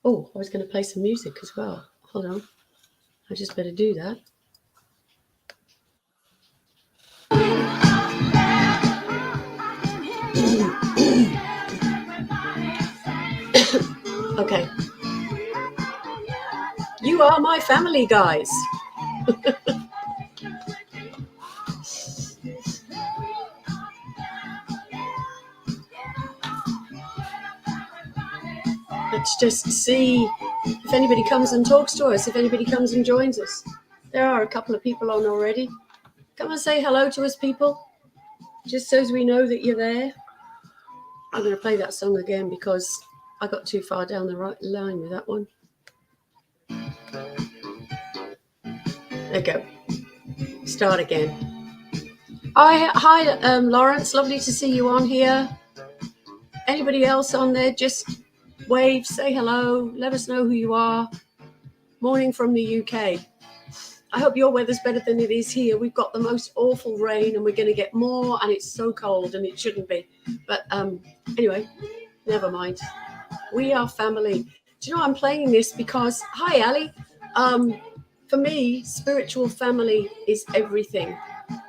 Oh, I was going to play some music as well. Hold on. I just better do that. Okay. You are my family, guys. Let's just see if anybody comes and talks to us, if anybody comes and joins us. There are a couple of people on already. Come and say hello to us, people, just so as we know that you're there. I'm going to play that song again because I got too far down the right line with that one. There you go. Start again. Hi, Lawrence. Lovely to see you on here. Anybody else on there? Just wave, say hello, let us know who you are. Morning from the UK. I hope your weather's better than it is here. We've got the most awful rain and we're going to get more, and it's so cold and it shouldn't be. But anyway, never mind. We are family. Do you know I'm playing this because, hi, Ali. For me, spiritual family is everything.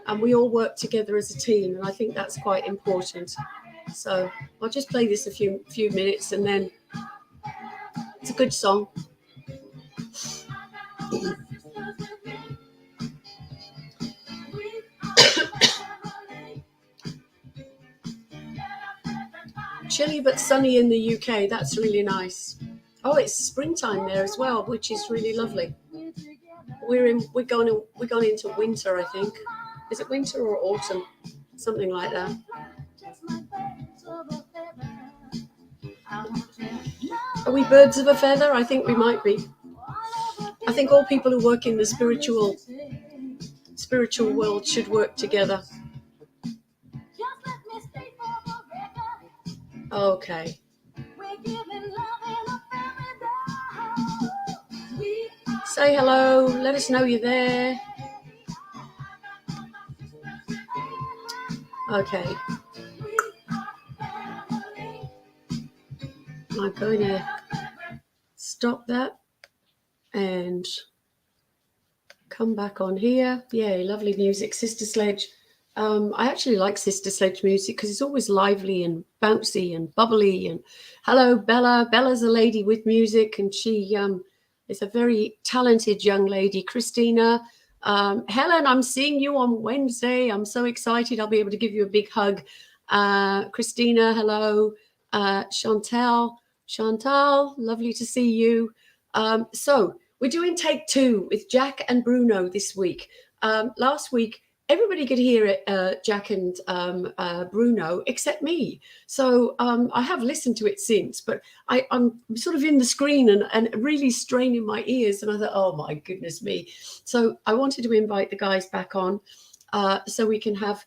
And we all work together as a team, and I think that's quite important. So I'll just play this a few minutes, and then it's a good song. Chilly but sunny in the UK. That's really nice. Oh, it's springtime there as well, which is really lovely. We're going into winter, I think. Is it winter or autumn? Something like that. Are we birds of a feather? I think we might be. I think all people who work in the spiritual world should work together. Okay. Say hello. Let us know you're there. Okay. I'm going to stop that and come back on here. Yay, lovely music. Sister Sledge. I actually like Sister Sledge music because it's always lively and bouncy and bubbly. And hello, Bella. Bella's a lady with music, and she is a very talented young lady. Christina. Helen, I'm seeing you on Wednesday. I'm so excited. I'll be able to give you a big hug. Christina, hello. Chantal, lovely to see you. So we're doing take 2 with Jack and Bruno this week. Last week, everybody could hear it, Jack and Bruno, except me. So I have listened to it since, but I'm sort of in the screen and really straining my ears. And I thought, oh, my goodness me. So I wanted to invite the guys back on so we can have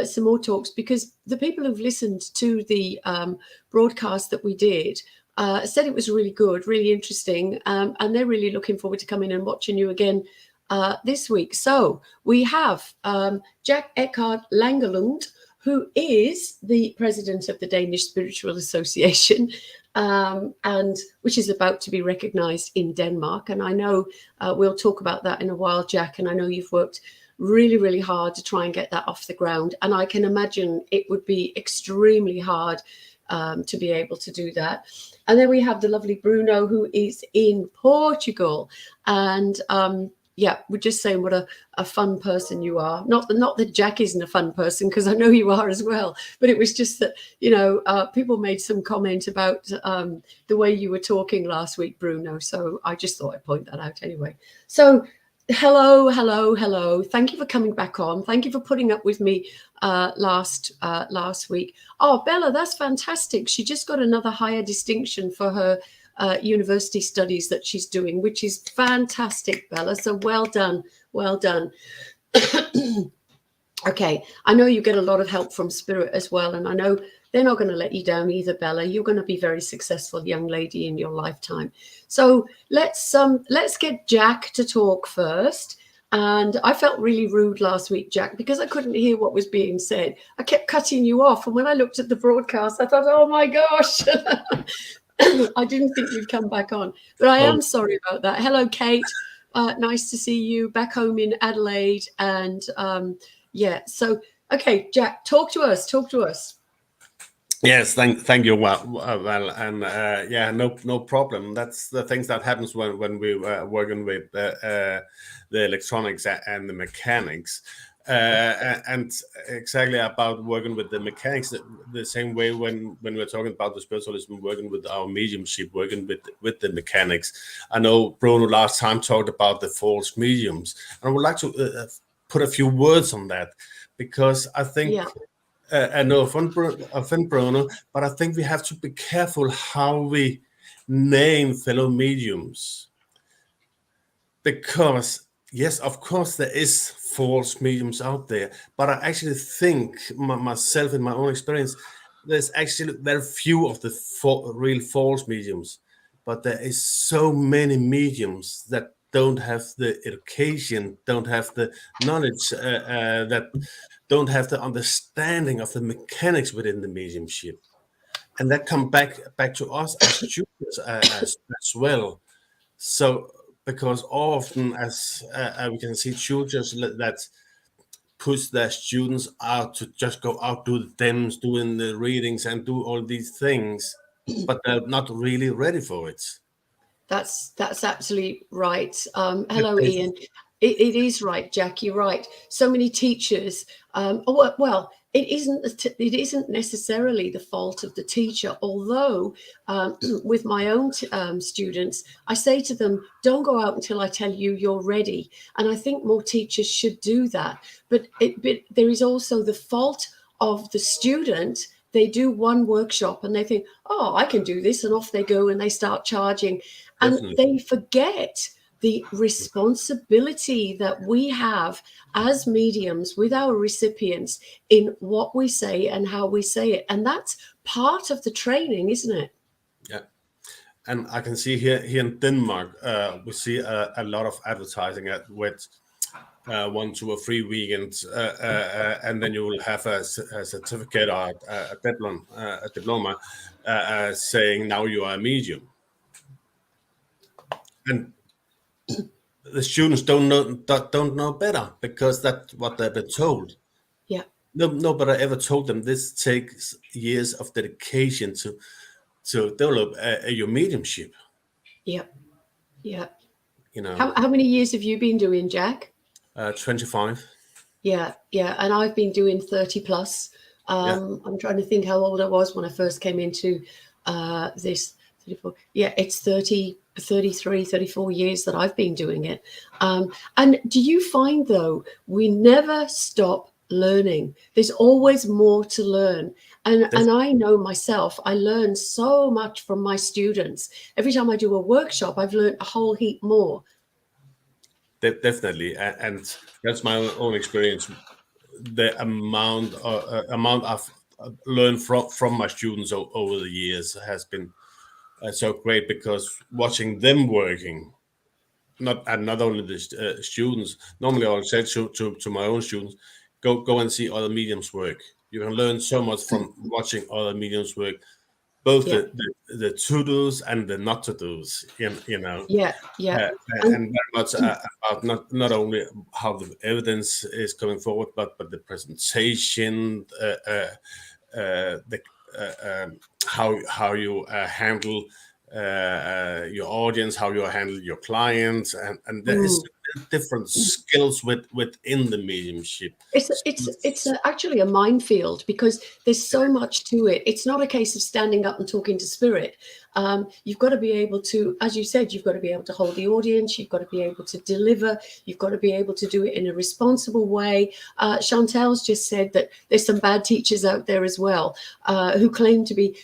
some more talks, because the people who've listened to the broadcast that we did said it was really good, really interesting, and they're really looking forward to coming and watching you again this week. So we have Jack Eckhart Langelund, who is the president of the Danish Spiritual Association, and which is about to be recognized in Denmark. And I know we'll talk about that in a while, Jack, and I know you've worked really, really hard to try and get that off the ground. And I can imagine it would be extremely hard to be able to do that. And then we have the lovely Bruno, who is in Portugal. And yeah, we're just saying what a fun person you are. Not that Jack isn't a fun person, because I know you are as well. But it was just that, you know, people made some comment about the way you were talking last week, Bruno. So I just thought I'd point that out anyway. So hello. Thank you for coming back on. Thank you for putting up with me last week. Oh, Bella, that's fantastic. She just got another higher distinction for her university studies that she's doing, which is fantastic, Bella. So well done. Okay, I know you get a lot of help from Spirit as well, and I know they're not going to let you down either, Bella. You're going to be a very successful young lady in your lifetime. So let's get Jack to talk first. And I felt really rude last week, Jack, because I couldn't hear what was being said. I kept cutting you off, and when I looked at the broadcast, I thought, oh my gosh. I didn't think you'd come back on, but I am sorry about that. Hello, Kate. Nice to see you back home in Adelaide. And yeah, so okay, Jack, talk to us. Talk to us. Yes, thank you. Well, and yeah, no problem. That's the things that happens when we working with the electronics and the mechanics, and exactly about working with the mechanics the same way when we're talking about the spiritualism, working with our mediumship, working with the mechanics. I know Bruno last time talked about the false mediums, and I would like to put a few words on that, because I think. Yeah. No offend Bruno, but I think we have to be careful how we name fellow mediums, because yes, of course there is false mediums out there, but I actually think myself, in my own experience, there's actually very few of the real false mediums, but there is so many mediums that don't have the education, don't have the knowledge, that don't have the understanding of the mechanics within the mediumship, and that come back to us as students as well. So because often, as we can see, tutors that push their students out to just go out, do the demos, doing the readings, and do all these things, but they're not really ready for it. That's absolutely right. Hello, Ian. It is right, Jack. You're right. So many teachers. Well, it isn't necessarily the fault of the teacher. Although, with my own students, I say to them, "Don't go out until I tell you you're ready." And I think more teachers should do that. But there is also the fault of the student. They do one workshop and they think, "Oh, I can do this," and off they go and they start charging. And Definitely. they forget the responsibility that we have as mediums with our recipients in what we say and how we say it. And that's part of the training, isn't it? Yeah. And I can see here in Denmark, we see a lot of advertising with 1, 2, or 3 weekends, and then you will have a certificate or a diploma saying now you are a medium. And the students don't know better, because that's what they've been told. Yeah. Nobody ever told them this takes years of dedication to develop your mediumship. Yeah. Yeah. You know, How many years have you been doing, Jack? 25. Yeah. Yeah. And I've been doing 30 plus. Yeah. I'm trying to think how old I was when I first came into this. 34. Yeah, it's 30, 33, 34 years that I've been doing it. And do you find, though, we never stop learning? There's always more to learn. And I know myself, I learn so much from my students. Every time I do a workshop, I've learned a whole heap more. Definitely, and that's my own experience. The amount I've learned from my students over the years has been so great, because watching them working, not only the students. Normally, I'll say to my own students, go and see other mediums work. You can learn so much from watching other mediums work, both Yeah. the to dos and the not to dos. You know. Yeah. Yeah. And very much about not only how the evidence is coming forward, but the presentation, how you handle your audience, how you handle your clients, and there is different skills within the mediumship. It's actually a minefield, because there's so much to it. It's not a case of standing up and talking to spirit. You've got to be able to, as you said, you've got to be able to hold the audience. You've got to be able to deliver. You've got to be able to do it in a responsible way. Chantel's just said that there's some bad teachers out there as well, who claim to be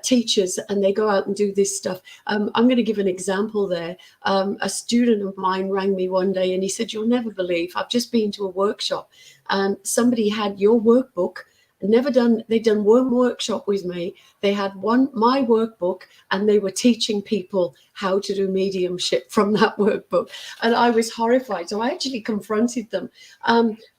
teachers, and they go out and do this stuff. I'm going to give an example there. A student of mine rang me one day and he said, "You'll never believe, I've just been to a workshop and somebody had your workbook. They'd done one workshop with me. They had my workbook, and they were teaching people how to do mediumship from that workbook." And I was horrified. So I actually confronted them.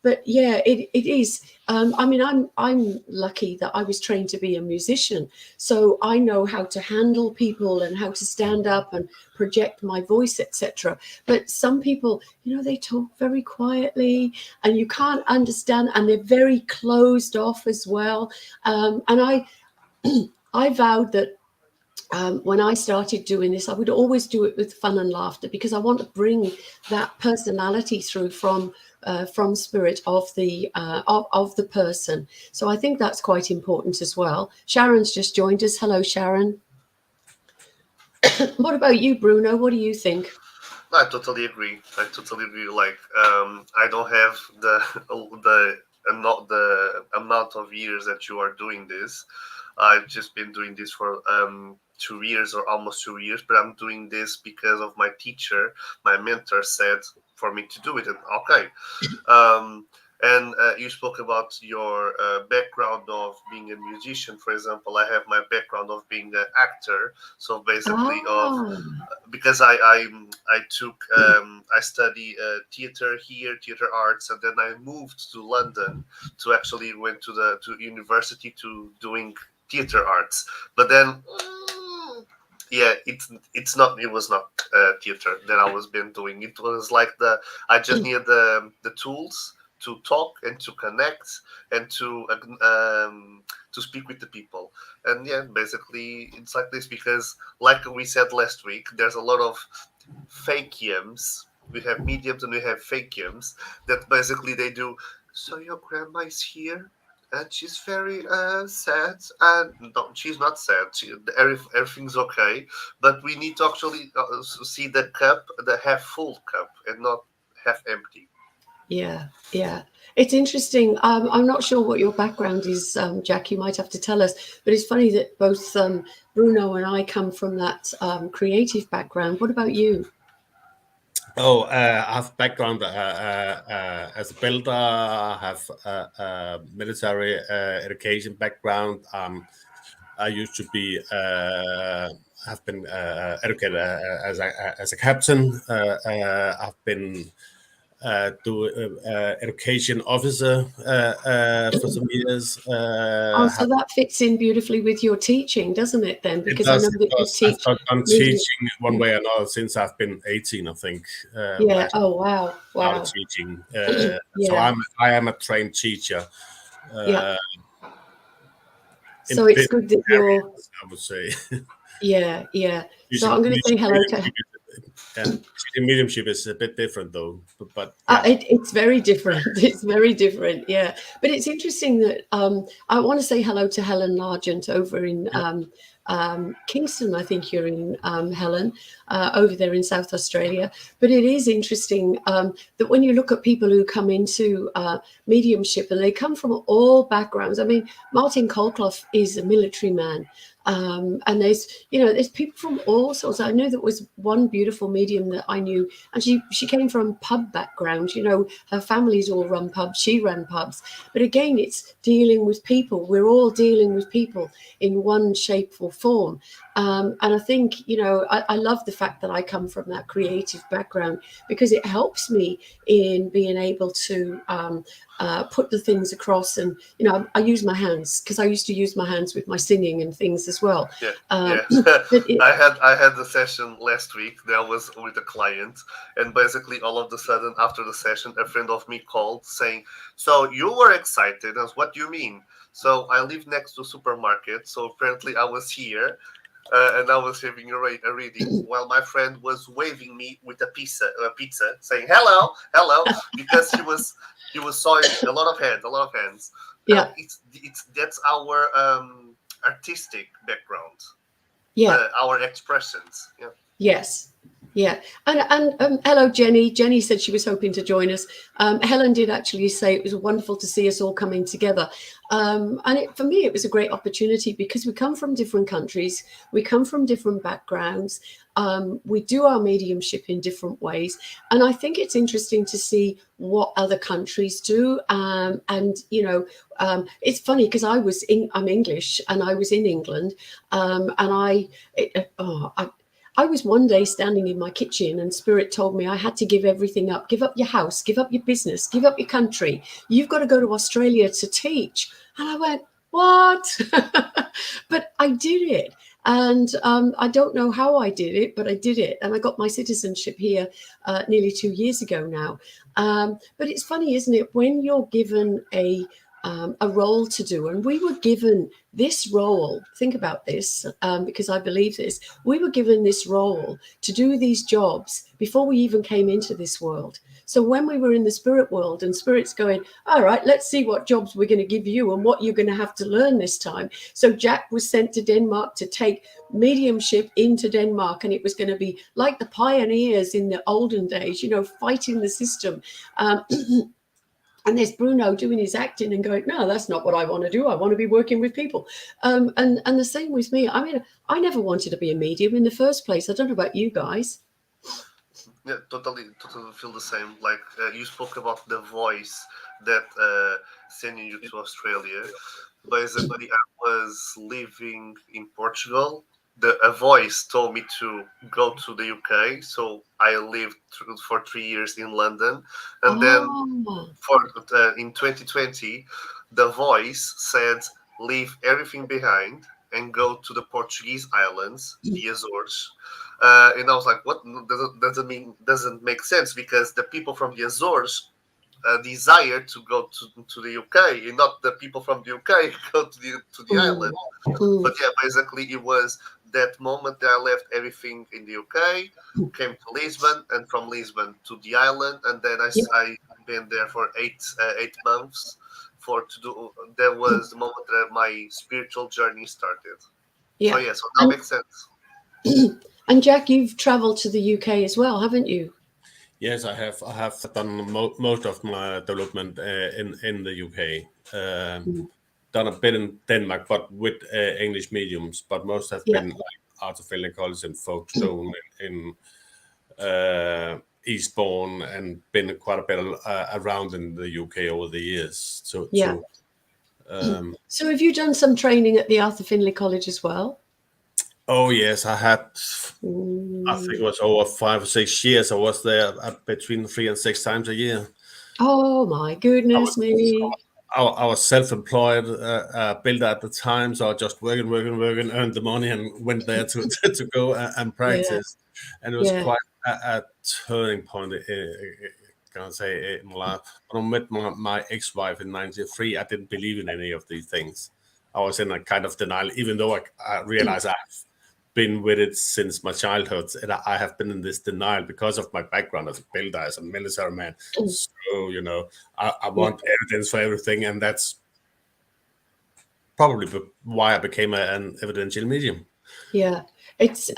But but yeah, it is. I mean, I'm lucky that I was trained to be a musician, so I know how to handle people and how to stand up and project my voice, etc. But some people, they talk very quietly, and you can't understand, and they're very closed off as well. And I vowed that when I started doing this, I would always do it with fun and laughter, because I want to bring that personality through from spirit of the person. So I think that's quite important as well. Sharon's just joined us. Hello, Sharon. What about you, Bruno? What do you think? I totally agree. Like, I don't have the amount of years that you are doing this. I've just been doing this for 2 years or almost 2 years, but I'm doing this because of my teacher, my mentor said for me to do it. And okay. And you spoke about your background of being a musician, for example. I have my background of being an actor. So basically, because I study theater here, theater arts, and then I moved to London to actually went to university to doing theater arts. But then, yeah, it was not theater that I was been doing. It was like I just needed the tools to talk and to connect and to speak with the people. And yeah, basically it's like this, because like we said last week, there's a lot of fake yams. We have mediums and we have fake yams that basically they do. So your grandma is here and she's very sad, and no, she's not sad. Everything's okay, but we need to actually see the cup, the half full cup, and not half empty. Yeah. It's interesting. I'm not sure what your background is, Jack. You might have to tell us. But it's funny that both Bruno and I come from that creative background. What about you? Oh, I have background as a builder. I have military education background. I used to be have been educated as a captain. I've been education officer for some years. Oh, so that fits in beautifully with your teaching, doesn't it? Then, It because I know does. It that you does. teach I've done media. teaching one way or another since I've been 18, I think. When I Yeah. Oh, wow. started Wow. teaching. So Yeah. I am a trained teacher Yeah. in So it's different good that you're. areas, I would say. Yeah. So I'm going to say hello to. Teaching mediumship is a bit different, though. But yeah. It's very different. It's very different. Yeah. But it's interesting that I want to say hello to Helen Largent over in Kingston. I think you're in, Helen, over there in South Australia. But it is interesting that when you look at people who come into mediumship, and they come from all backgrounds. I mean, Martin Colclough is a military man. And there's people from all sorts. I know there was one beautiful medium that I knew, and she came from pub background. Her family's all run pubs. She ran pubs. But again, it's dealing with people. We're all dealing with people in one shape or form. And I think, I love the fact that I come from that creative background, because it helps me in being able to put the things across. And I use my hands, because I used to use my hands with my singing and things as well. Yeah. But I had the session last week that was with a client, and basically all of a sudden after the session, a friend of me called saying, "So you were excited?" I was, "What do you mean?" So I live next to a supermarket, so apparently I was here. And I was having a reading while my friend was waving me with a pizza, saying hello, hello, because he was sawing a lot of hands. yeah, That's our artistic background, yeah. our expressions. Yeah. Yes. Yeah. And hello, Jenny. Jenny said she was hoping to join us. Helen did actually say it was wonderful to see us all coming together. And for me, it was a great opportunity, because we come from different countries. We come from different backgrounds. We do our mediumship in different ways. And I think it's interesting to see what other countries do. It's funny, because I'm English, and I was in England. And I was one day standing in my kitchen and Spirit told me I had to give everything up. Give up your house, give up your business, give up your country. You've got to go to Australia to teach. And I went, what? But I did it. And I don't know how I did it, but I did it. And I got my citizenship here nearly 2 years ago now. But it's funny, isn't it? When you're given a role to do, and we were given this role, think about this, because I believe this, we were given this role to do these jobs before we even came into this world. So when we were in the spirit world and Spirit's going, all right, let's see what jobs we're going to give you and what you're going to have to learn this time. So Jack was sent to Denmark to take mediumship into Denmark, and it was going to be like the pioneers in the olden days, you know, fighting the system. And there's Bruno doing his acting and going, no, that's not what I want to do. I want to be working with people. And the same with me. I mean, I never wanted to be a medium in the first place. I don't know about you guys. Yeah, totally feel the same. Like you spoke about the voice that sending you to Australia. Basically, I was living in Portugal. A voice told me to go to the UK, so I lived for 3 years in London, and then in 2020, the voice said, "Leave everything behind and go to the Portuguese islands, the Azores." And I was like, "What? Doesn't make sense because the people from the Azores desire to go to the UK, and not the people from the UK go to the island." But yeah, basically it was that moment that I left everything in the UK, came to Lisbon, and from Lisbon to the island, and then I been there for 8 months that was the moment that my spiritual journey started. Yeah. So yeah, so that makes sense. And Jack, you've traveled to the UK as well, haven't you? Yes, I have. I have done most of my development in the UK. Done a bit in Denmark, but with English mediums. But most have been like Arthur College and Folkestone in Eastbourne, and been quite a bit around in the UK over the years. So have you done some training at the Arthur Findlay College as well? Oh yes, I had. I think it was over 5 or 6 years. I was there between 3 and 6 times a year. Oh my goodness me! I was self-employed builder at the time, so I just working, earned the money, and went there to go and practice. And it was quite a turning point. Can I say in my life? When I met my ex-wife in '93, I didn't believe in any of these things. I was in a kind of denial, even though I realized I've been with it since my childhood, and I have been in this denial because of my background as a builder, as a military man. So you know, I want evidence for everything, and that's probably why I became an evidential medium. Yeah, it's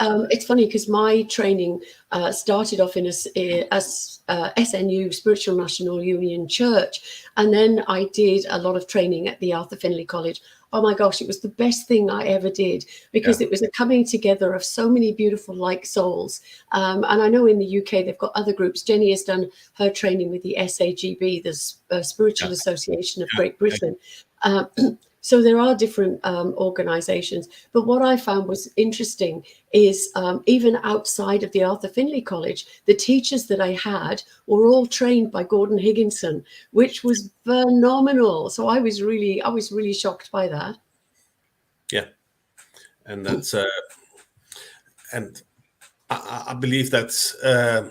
funny because my training started off in as SNU, Spiritual National Union Church, and then I did a lot of training at the Arthur Findlay College. Oh my gosh, it was the best thing I ever did, because it was a coming together of so many beautiful like souls. And I know in the UK they've got other groups. Jenny has done her training with the SAGB, the Spiritual Association of Great Britain. So there are different organizations. But what I found was interesting is even outside of the Arthur Findlay College, the teachers that I had were all trained by Gordon Higginson, which was phenomenal. So I was really shocked by that. Yeah. And that's and I believe that's a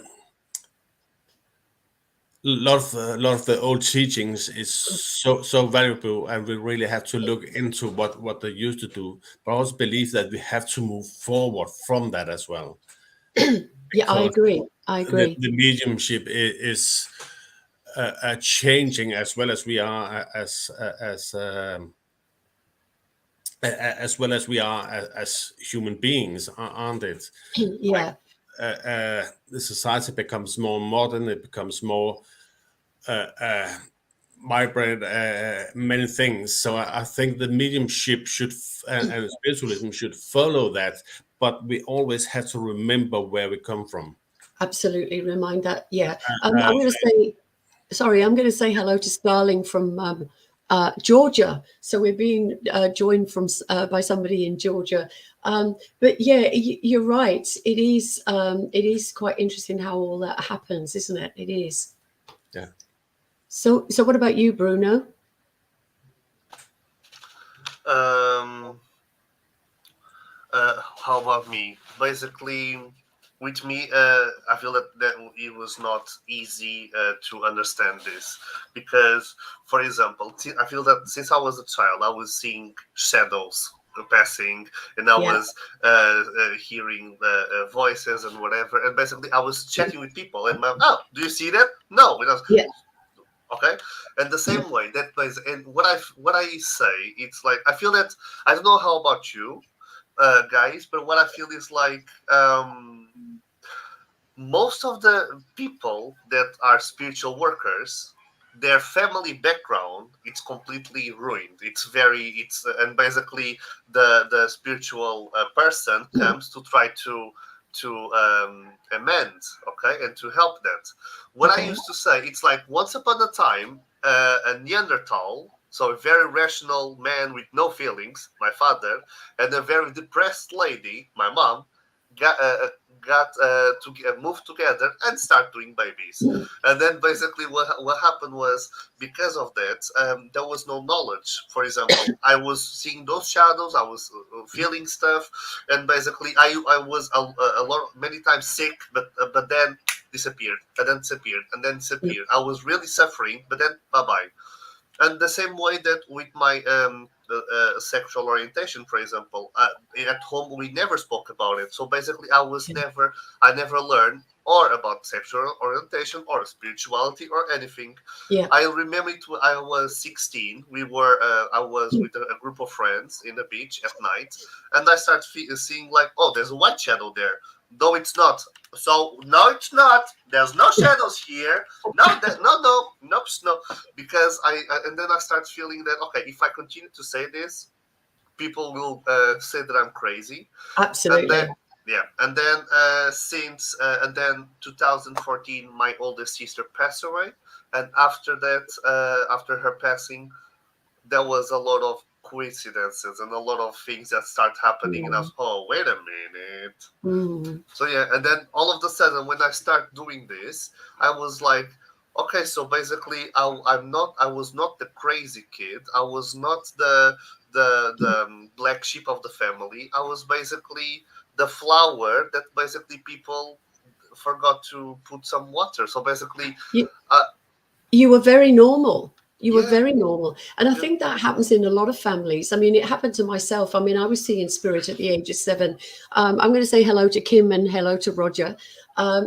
lot of the old teachings is so valuable, and we really have to look into what they used to do. But I also believe that we have to move forward from that as well. Yeah, I agree. The mediumship is changing as well as we are as human beings, aren't it? Yeah. The society becomes more modern. It becomes more vibrant, many things. So I think the mediumship should and spiritualism should follow that, but we always have to remember where we come from. Absolutely, remind that. Yeah, I'm going to say, sorry, I'm going to say hello to Starling from Georgia. So we're being joined from by somebody in Georgia. But yeah, you're right. It is quite interesting how all that happens, isn't it? It is. Yeah. So what about you, Bruno? How about me? Basically, with me, I feel that it was not easy to understand this because, for example, I feel that since I was a child, I was seeing shadows passing, and I Yeah. was hearing voices and whatever, and basically I was chatting with people, and oh, do you see that? No, because Yeah. okay, and the same way that plays, and what I say, it's like I feel that I don't know how about you guys, but what I feel is like most of the people that are spiritual workers, their family background, it's completely ruined. It's and basically the spiritual person comes to try to amend, okay, and to help that. What I Okay. used to say, it's like once upon a time, a Neanderthal, so a very rational man with no feelings, my father, and a very depressed lady, my mom, got to move together and start doing babies. And then basically what happened was, because of that, there was no knowledge. For example, I was seeing those shadows, I was feeling stuff, and basically I was a lot many times sick, but then disappeared, and then disappeared, and then disappeared. I was really suffering, but then bye bye. And the same way that with my sexual orientation, for example, at home we never spoke about it. So basically, I never learned or about sexual orientation or spirituality or anything. Yeah. I remember it when I was 16. I was with a group of friends in the beach at night, and I started seeing like, oh, there's a white shadow there. No, it's not. So no, it's not. There's no shadows here. No, no, because and then I start feeling that, okay, if I continue to say this, people will say that I'm crazy. And then Absolutely. yeah, and then since and then 2014, my oldest sister passed away, and after that, after her passing, there was a lot of coincidences and a lot of things that start happening, and I was, oh, wait a minute. Mm. So yeah, and then all of a sudden, when I start doing this, I was like, okay, so basically, I was not the crazy kid. I was not the black sheep of the family. I was basically the flower that basically people forgot to put some water. So basically, You, uh, you were very normal. You were yeah, very normal. And I yeah, think that happens in a lot of families. I mean, it happened to myself. I mean, I was seeing spirit at the age of 7. I'm going to say hello to Kim and hello to Roger.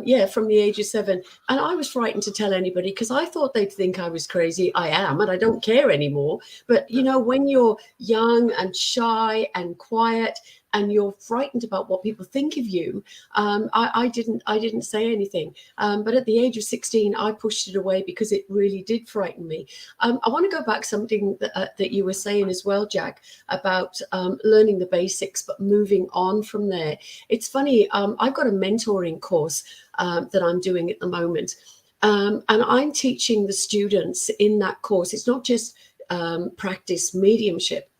Yeah, from the age of 7. And I was frightened to tell anybody because I thought they'd think I was crazy. I am, and I don't care anymore. But, you know, when you're young and shy and quiet and you're frightened about what people think of you, I didn't say anything. But at the age of 16, I pushed it away because it really did frighten me. I want to go back something that you were saying as well, Jack, about learning the basics, but moving on from there. It's funny. I've got a mentoring course that I'm doing at the moment. And I'm teaching the students in that course. It's not just practice mediumship.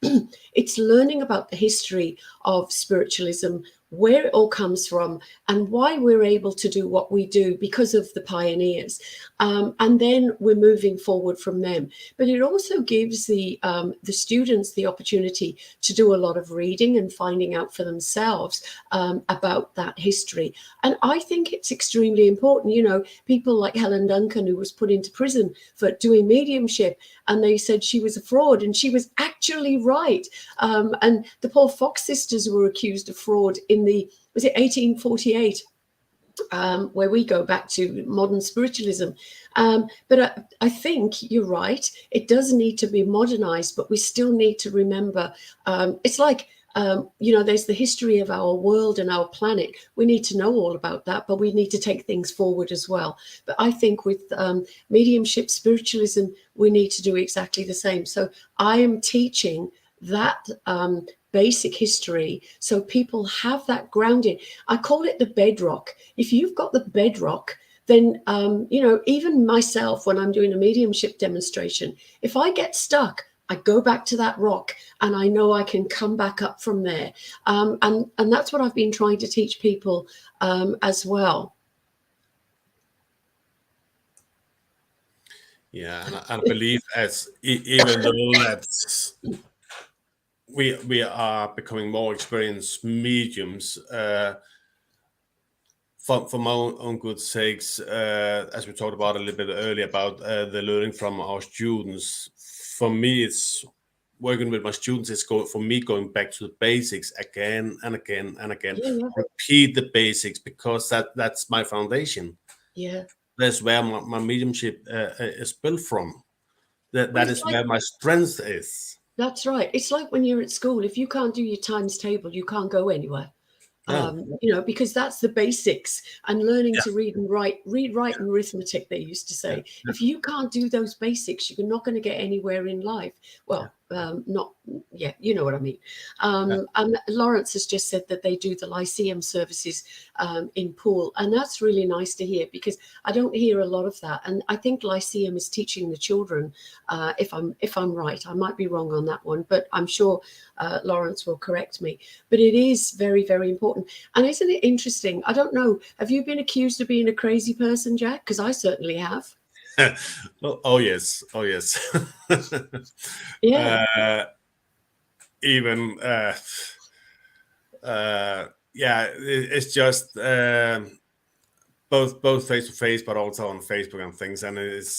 It's learning about the history of spiritualism, where it all comes from, and why we're able to do what we do because of the pioneers. And then we're moving forward from them. But it also gives the students the opportunity to do a lot of reading and finding out for themselves about that history. And I think it's extremely important. You know, people like Helen Duncan, who was put into prison for doing mediumship, and they said she was a fraud, and she was actually right. And the poor Fox sisters were accused of fraud in was it 1848? Where we go back to modern spiritualism. But I think you're right. It does need to be modernized, but we still need to remember. It's like, you know, there's the history of our world and our planet. We need to know all about that, but we need to take things forward as well. But I think with mediumship, spiritualism, we need to do exactly the same. So I am teaching that basic history so people have that grounding. I call it the bedrock. If you've got the bedrock, then you know, even myself, when I'm doing a mediumship demonstration, if I get stuck, I go back to that rock, and I know I can come back up from there. And that's what I've been trying to teach people as well. Yeah, and I believe as even though that's we are becoming more experienced mediums, for my own good sakes, as we talked about a little bit earlier about the learning from our students. For me, it's working with my students is going back to the basics again and again and again. Yeah. Repeat the basics, because that's my foundation. Yeah. That's where my mediumship is built from. That is like, where my strength is. That's right. It's like when you're at school, if you can't do your times table, you can't go anywhere. Yeah. Because that's the basics, and learning Yeah. to read, write, and arithmetic, they used to say. Yeah. If you can't do those basics, you're not going to get anywhere in life. Well, you know what I mean. And Lawrence has just said that they do the Lyceum services in Poole, and that's really nice to hear, because I don't hear a lot of that. And I think Lyceum is teaching the children, if I'm right. I might be wrong on that one, but I'm sure Lawrence will correct me. But it is very, very important. And isn't it interesting? I don't know. Have you been accused of being a crazy person, Jack? Because I certainly have. Oh yes. Yeah. Even it's just both face to face, but also on Facebook and things, and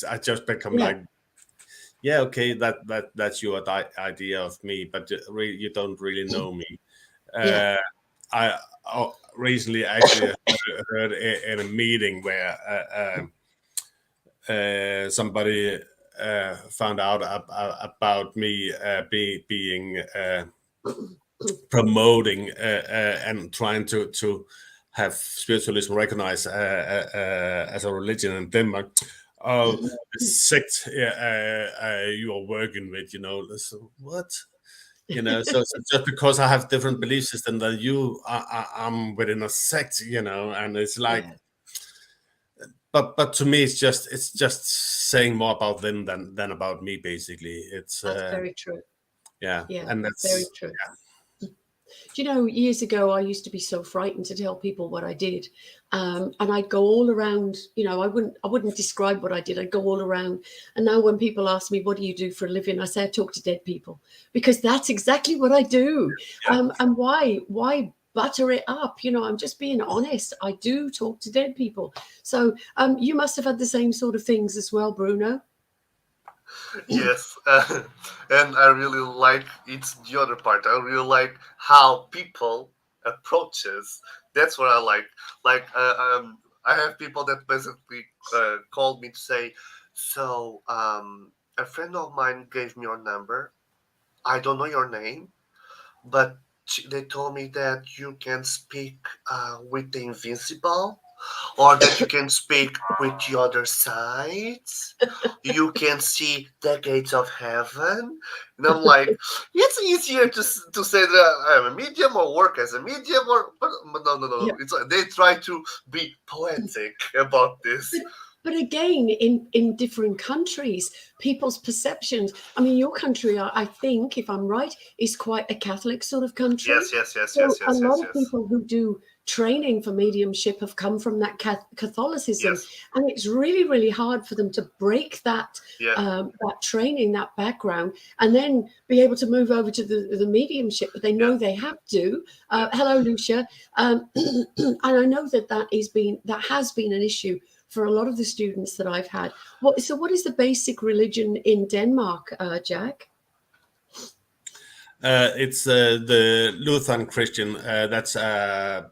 I just become like, yeah, okay, that's your idea of me, but you don't really know me. I recently actually heard in a meeting where somebody found out about me being promoting and trying to have spiritualism recognized as a religion in Denmark. The sect you are working with, so what? So just because I have different belief system than you, I'm within a sect, and it's like, but to me, it's just saying more about them than about me, basically. That's very true. Yeah, and that's very true. Yeah. Do you know, years ago, I used to be so frightened to tell people what I did. And I'd go all around, I wouldn't describe what I did. I'd go all around. And now when people ask me, what do you do for a living? I say, I talk to dead people, because that's exactly what I do. Yeah. And why butter it up? I'm just being honest. I do talk to dead people. So you must have had the same sort of things as well, Bruno. Yes, and I really like, it's the other part. I really like how people approaches. That's what I like. Like, I have people that basically called me to say, so a friend of mine gave me your number. I don't know your name, but they told me that you can speak with the invisible, or that you can speak with the other side. You can see the gates of heaven. And I'm like, it's easier to say that I'm a medium or work as a medium, but no. Yeah. It's they try to be poetic about this. But again, in different countries, people's perceptions. I mean, your country, I think, if I'm right, is quite a Catholic sort of country. Yes. A lot of people who do training for mediumship have come from that Catholicism, and it's really, really hard for them to break that that training, that background, and then be able to move over to the mediumship. But they know they have to. Hello, Lucia, and I know that has been an issue for a lot of the students that I've had. What is the basic religion in Denmark, Jack? It's the Lutheran Christian. That's the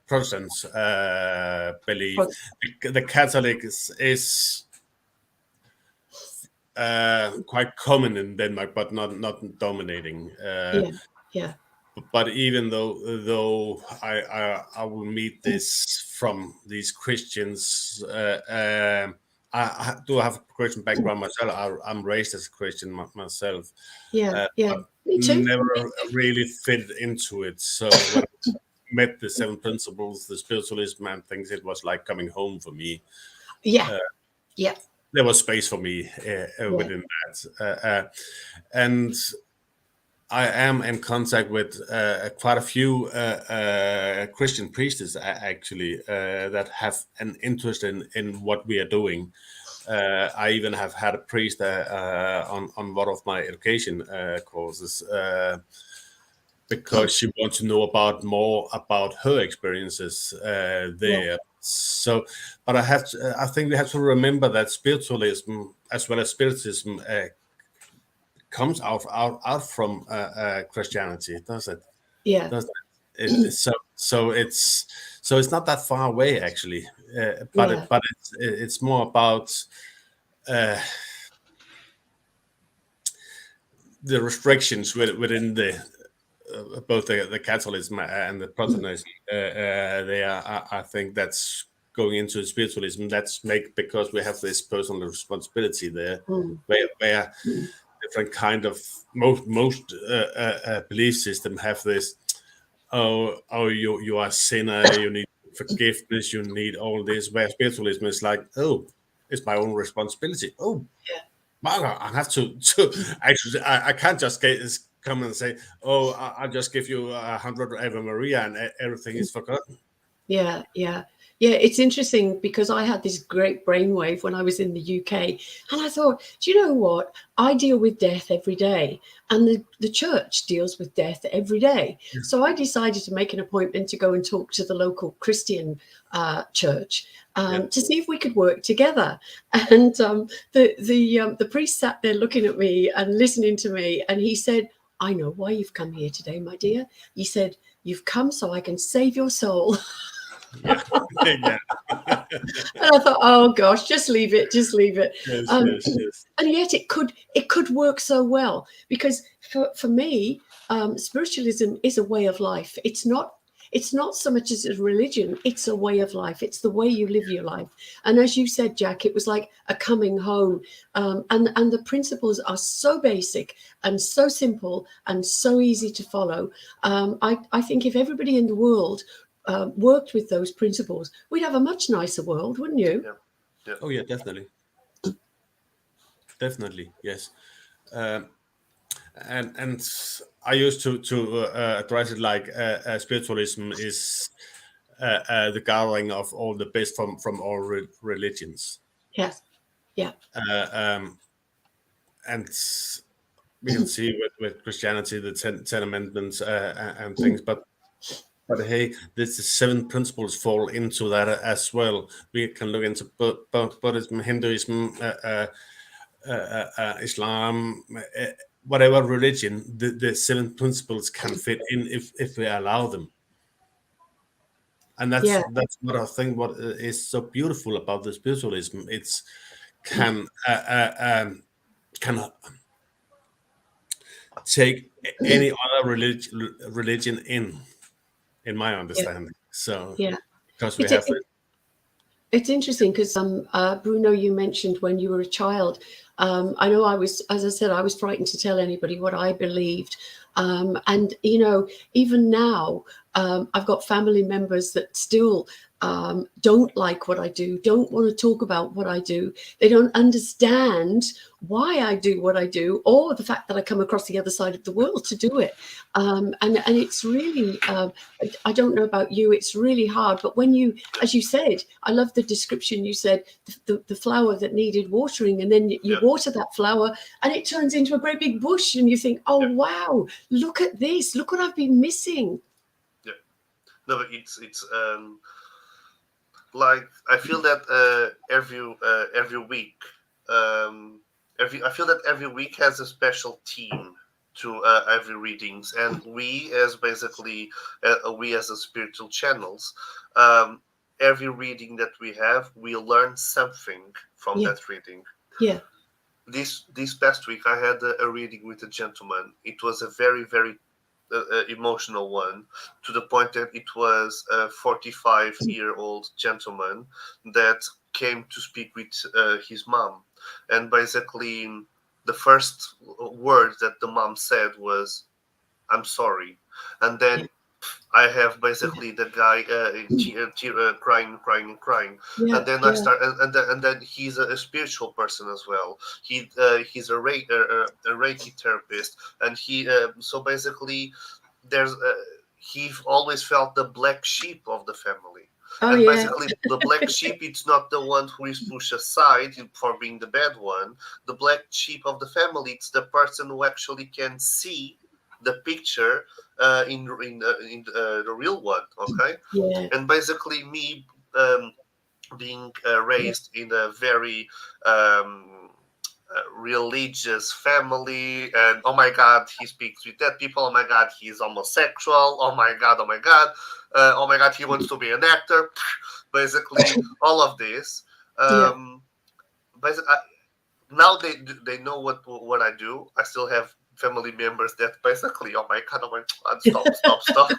Protestants belief. The Catholic is quite common in Denmark, but not dominating. Yeah. But even though I will meet this from these Christians, I do have a Christian background myself. I'm raised as a Christian myself. Me too. Never really fit into it. So when I met the seven principles, the spiritualism and things, it was like coming home for me. Yeah. there was space for me within that, and I am in contact with quite a few Christian priests actually that have an interest in what we are doing. I even have had a priest on one of my education courses because she wants to know more about her experiences there. So, but I think we have to remember that spiritualism as well as spiritism comes out from Christianity, does it? Yeah. Does it? So it's not that far away actually, but it's more about the restrictions within the both the Catholicism and the Protestantism. I think that's going into spiritualism. That's because we have this personal responsibility there, where different kind of most belief system have this. Oh, you are a sinner. You need forgiveness. You need all this. Where spiritualism is like, oh, it's my own responsibility. Oh, I have to actually. I can't just come and say, oh, I'll just give you 100 Ave Maria and everything is forgotten. Yeah. It's interesting because I had this great brainwave when I was in the UK, and I thought, do you know what? I deal with death every day, and the church deals with death every day. So I decided to make an appointment to go and talk to the local Christian church to see if we could work together. And the priest sat there looking at me and listening to me, and he said, "I know why you've come here today, my dear." He said, "You've come so I can save your soul." Yeah. And I thought, oh gosh, just leave it. Yes. And yet it could work so well, because for me, spiritualism is a way of life. It's not so much as a religion, it's a way of life. It's the way you live your life. And as you said, Jack, it was like a coming home. And the principles are so basic and so simple and so easy to follow. I think if everybody in the world worked with those principles, we'd have a much nicer world, wouldn't you? Yeah. Oh yeah, definitely. Yes. And I used to address it like spiritualism is the gathering of all the best from all religions. Yes. Yeah. And we can see with Christianity the Ten Amendments and things, but hey, the 7 principles fall into that as well. We can look into Buddhism, Hinduism, Islam, whatever religion. The 7 principles can fit in if we allow them. And that's what I think. What is so beautiful about the spiritualism? It's can take any other religion in my understanding. So because we have it's interesting because Bruno, you mentioned when you were a child. I know as I said, I was frightened to tell anybody what I believed. And even now, I've got family members that still don't like what I do, don't want to talk about what I do. They don't understand why I do what I do, or the fact that I come across the other side of the world to do it. And it's really, I don't know about you, it's really hard. But when you, as you said, I love the description you said, the flower that needed watering, and then you water that flower and it turns into a great big bush, and you think, oh wow, look at this, look what I've been missing. No, but it's like I feel that every week, I feel that every week has a special theme to every readings, and we as the spiritual channels, every reading that we have, we learn something from that reading. Yeah. This past week, I had a reading with a gentleman. It was a very, very emotional one, to the point that it was a 45-year-old gentleman that came to speak with his mom. And basically, the first word that the mom said was, "I'm sorry." And then I have basically the guy crying, Yeah, and then I yeah, start, and then he's a spiritual person as well. He's a Reiki therapist, and so basically there's he always felt the black sheep of the family. oh And yeah, basically, the black sheep, it's not the one who is pushed aside for being the bad one. The black sheep of the family, it's the person who actually can see the picture in the real one. Okay, yeah, and basically, me being yeah, raised in a very religious family, and oh my god, he speaks with dead people, oh my god, he's homosexual, oh my god, oh my god, he wants to be an actor. Basically all of this. yeah. Basically, now they know what I do. I still have family members that basically, oh my god, stop. Stop.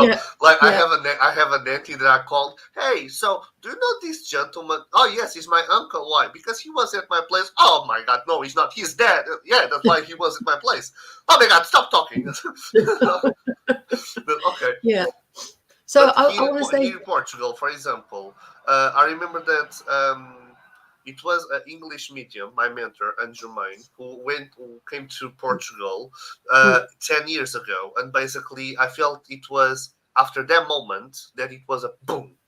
Yeah, Like yeah, I have a auntie that I called. Hey, so do you know this gentleman? Oh yes, he's my uncle. Why? Because he was at my place. Oh my god, no, he's not. He's dead. Yeah, that's why he was at my place. Oh my god, stop talking. Okay, yeah. So but I want to say, here in Portugal, for example, I remember that it was an English medium, my mentor, Andrew Main, who came to Portugal mm, 10 years ago. And basically, I felt it was after that moment that it was a boom.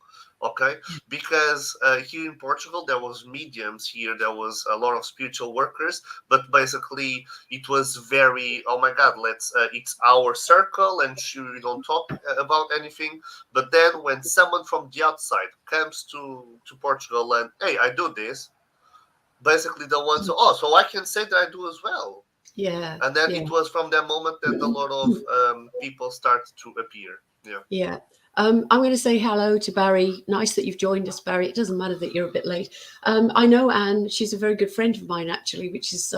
Okay, because here in Portugal there was mediums, here there was a lot of spiritual workers, but basically it was very, oh my god, let's it's our circle and we don't talk about anything. But then when someone from the outside comes to Portugal and hey, I do this, basically the ones, oh, so I can say that I do as well. yeah, And then yeah. it was from that moment that a lot of people start to appear. Yeah. Yeah. I'm going to say hello to Barry. Nice that you've joined us, Barry. It doesn't matter that you're a bit late. I know Anne. She's a very good friend of mine, actually, which is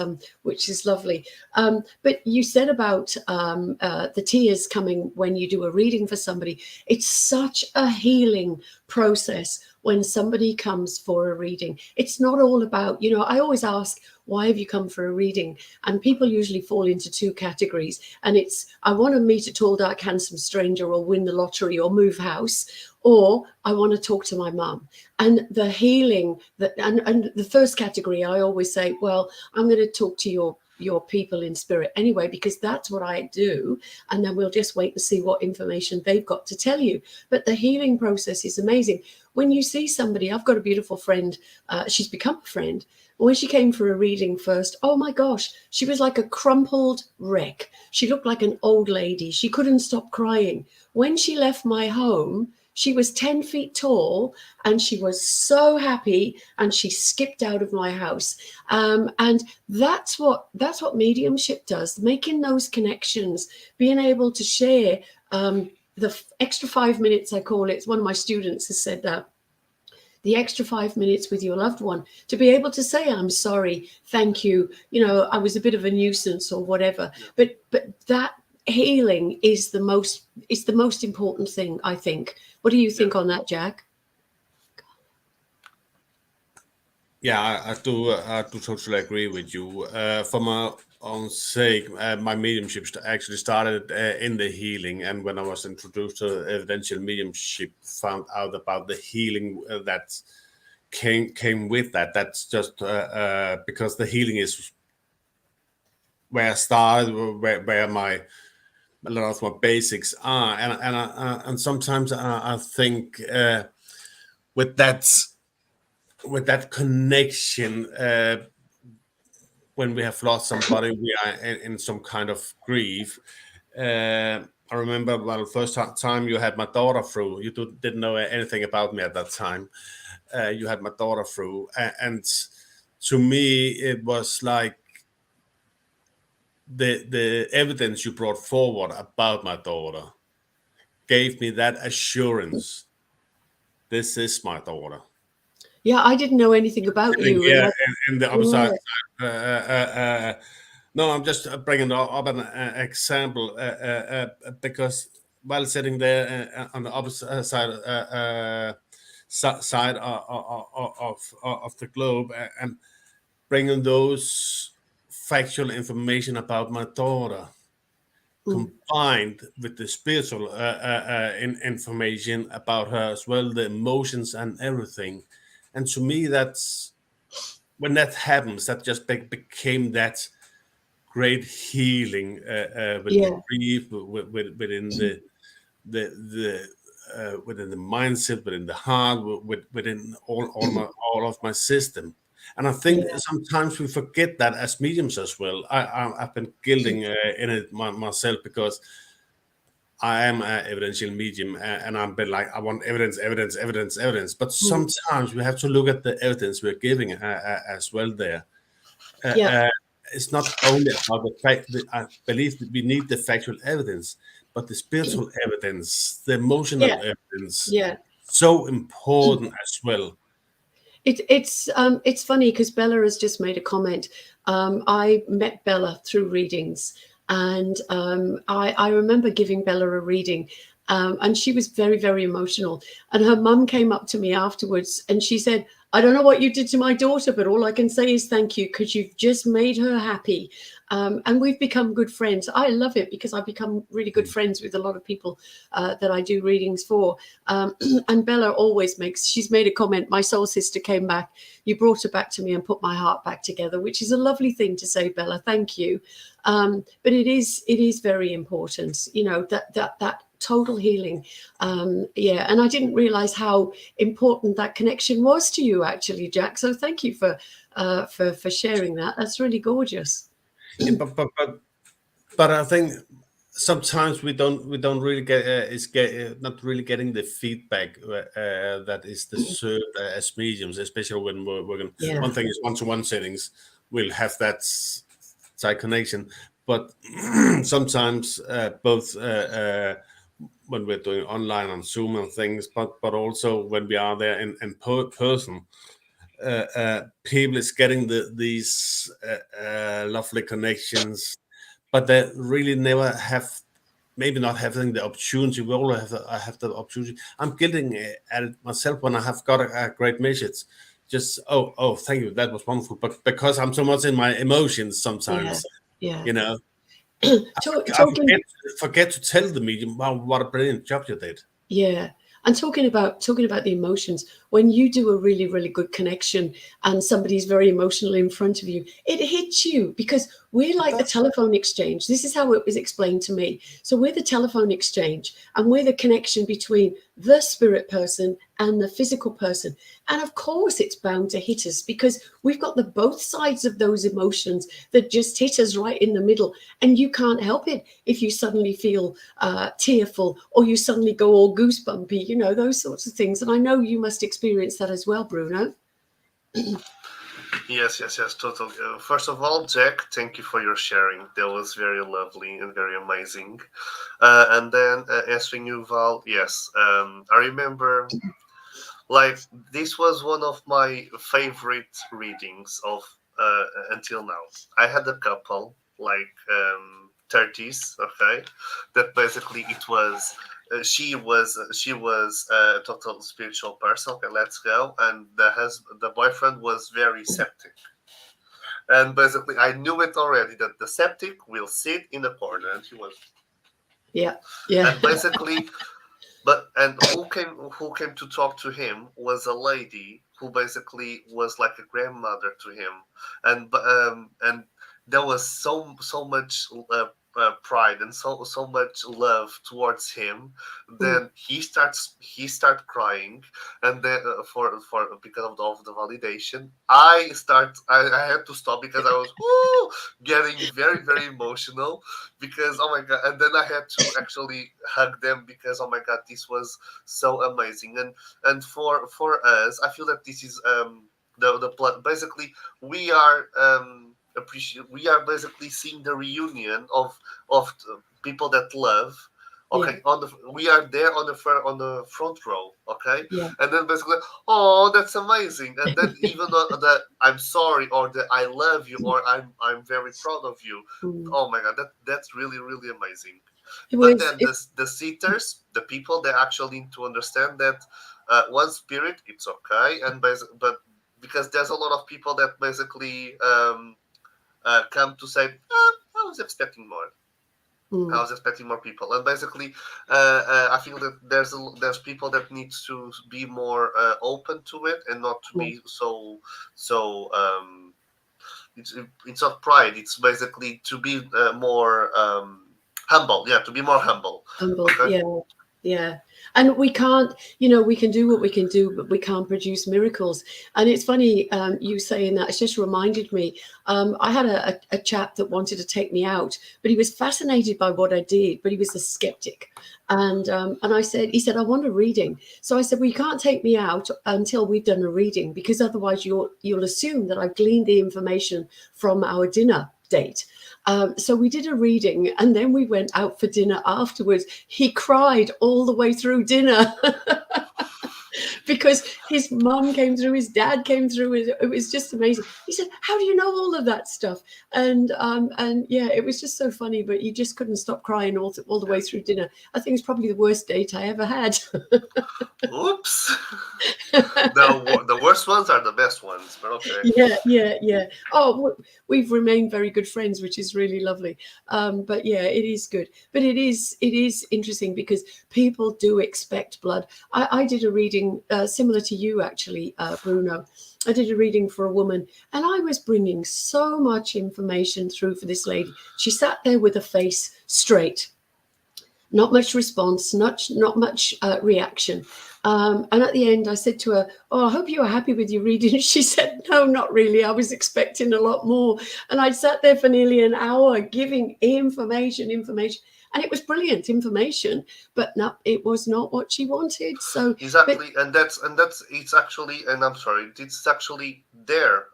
lovely. But you said about the tears coming when you do a reading for somebody. It's such a healing process when somebody comes for a reading. It's not all about, I always ask, why have you come for a reading? And people usually fall into two categories. And it's, I want to meet a tall, dark, handsome stranger or win the lottery or move house, or I want to talk to my mum. And the healing and the first category, I always say, well, I'm going to talk to your people in spirit anyway, because that's what I do. And then we'll just wait and see what information they've got to tell you. But the healing process is amazing. When you see somebody, I've got a beautiful friend, she's become a friend. When she came for a reading first, oh my gosh, she was like a crumpled wreck. She looked like an old lady. She couldn't stop crying. When she left my home, she was 10 feet tall and she was so happy, and she skipped out of my house. And that's what mediumship does, making those connections, being able to share the extra 5 minutes, I call it. One of my students has said that. The extra 5 minutes with your loved one, to be able to say, I'm sorry, thank you, I was a bit of a nuisance or whatever. But that healing is the most important thing, I think. What do you think on that, Jack? Yeah, I do totally agree with you. For my own sake, my mediumship actually started in the healing, and when I was introduced to evidential mediumship, found out about the healing that came with that. That's just because the healing is where I started, where a lot of my basics are, and sometimes I think with that with that connection, when we have lost somebody, we are in some kind of grief. I remember, well, first time you had my daughter through, you didn't know anything about me at that time. You had my daughter through, and to me, it was like the evidence you brought forward about my daughter gave me that assurance. This is my daughter. Yeah, I didn't know anything about And you. yeah, And and the other side. No, I'm just bringing up an example because while sitting there on the opposite side of the globe and bringing those factual information about my daughter combined with the spiritual information about her as well, the emotions and everything. And to me, that's when that happens, that just became that great healing within the Yeah. grief, within the within the mindset, within the heart, within all of my system. And I think Yeah. sometimes we forget that as mediums as well. I've been guilting in it myself, because I am an evidential medium, and I'm been like, I want evidence, evidence, evidence, evidence. But sometimes we have to look at the evidence we're giving as well there. Yeah. It's not only about the fact that I believe that we need the factual evidence, but the spiritual evidence, the emotional Yeah. evidence, Yeah. so important as well. It's funny because Bella has just made a comment. I met Bella through readings, and I remember giving Bella a reading, and she was very, very emotional. And her mum came up to me afterwards, and she said, "I don't know what you did to my daughter, but all I can say is thank you, because you've just made her happy." And we've become good friends. I love it because I've become really good friends with a lot of people that I do readings for. And Bella always she's made a comment, "My soul sister came back. You brought her back to me and put my heart back together," which is a lovely thing to say, Bella. Thank you. But it is very important, that total healing. Yeah. And I didn't realize how important that connection was to you, actually, Jack. So thank you for sharing that. That's really gorgeous. Yeah, but I think sometimes we don't really not really getting the feedback that is deserved as mediums, especially when we're working. Yeah. One thing is one-to-one settings, we'll have that side connection, but sometimes both when we're doing online on Zoom and things, but also when we are there in person, people is getting these lovely connections, but they really never have, maybe not having the opportunity. We all have the opportunity. I'm getting at it myself when I have got a great message. Just thank you, that was wonderful. But because I'm so much in my emotions Yeah. sometimes, Yeah. you know, I Talking. forget to tell the medium, wow, what a brilliant job you did. Yeah. And talking about the emotions, when you do a really, really good connection and somebody's very emotional in front of you, it hits you, because we're like the telephone exchange. This is how it was explained to me. So we're the telephone exchange, and we're the connection between the spirit person and the physical person. And of course it's bound to hit us, because we've got the both sides of those emotions that just hit us right in the middle. And you can't help it if you suddenly feel tearful, or you suddenly go all goosebumpy, those sorts of things. And I know you must experience that as well, Bruno. Yes, totally. First of all, Jack, thank you for your sharing. That was very lovely and very amazing. And then answering you, Val, yes, I remember, like, this was one of my favorite readings of until now. I had a couple, like 30s, okay, that basically it was. She was a total spiritual person. Okay, let's go. And the boyfriend was very septic. And basically, I knew it already that the septic will sit in the corner, and he was. Yeah. Yeah. And basically, and who came to talk to him was a lady who basically was like a grandmother to him, and there was so much pride and so much love towards him. Then he start crying, and then for because of the validation, I had to stop because I was getting very, very emotional, because oh my god. And then I had to actually hug them, because oh my god, this was so amazing. And for us, I feel that this is basically we are we are basically seeing the reunion of people that love. Yeah. Okay, we are there on the front row. Okay, Yeah. and then basically, oh, that's amazing. And then even though the I'm sorry, or the I love you, or I'm very proud of you. Oh my god, that's really, really amazing. It But was. then the sitters, the people, they actually need to understand that one spirit, it's okay, but because there's a lot of people that basically come to say, I was expecting more. I was expecting more people, and basically, I feel that there's people that needs to be more open to it, and not to be so. It's not pride. It's basically to be more humble. Yeah, to be more humble. Humble, Okay. yeah, yeah. And we can't, you know, we can do what we can do, but we can't produce miracles. And it's funny, you saying that. It's just reminded me. I had a chap that wanted to take me out, but he was fascinated by what I did, but he was a skeptic. And I said, he said, I want a reading. So I said, well, you can't take me out until we've done a reading, because otherwise you'll assume that I've gleaned the information from our dinner date. So we did a reading, and then we went out for dinner afterwards. He cried all the way through dinner because his mum came through, his dad came through. It was just amazing. He said, "How do you know all of that stuff?" And yeah, it was just so funny. But you just couldn't stop crying all the way through dinner. I think it's probably the worst date I ever had. Oops. The worst ones are the best ones, but okay. Yeah. Oh, we've remained very good friends, which is really lovely. But yeah, it is good. But it is interesting because people do expect blood. I did a reading similar to you, actually, Bruno. I did a reading for a woman, and I was bringing so much information through for this lady. She sat there with her face straight. Not much response, not much reaction. And at the end, I said to her, "Oh, I hope you are happy with your reading." She said, "No, not really. I was expecting a lot more." And I'd sat there for nearly an hour giving information. And it was brilliant information, but no, it was not what she wanted. So Exactly, and that's it's actually, and I'm sorry, it's actually their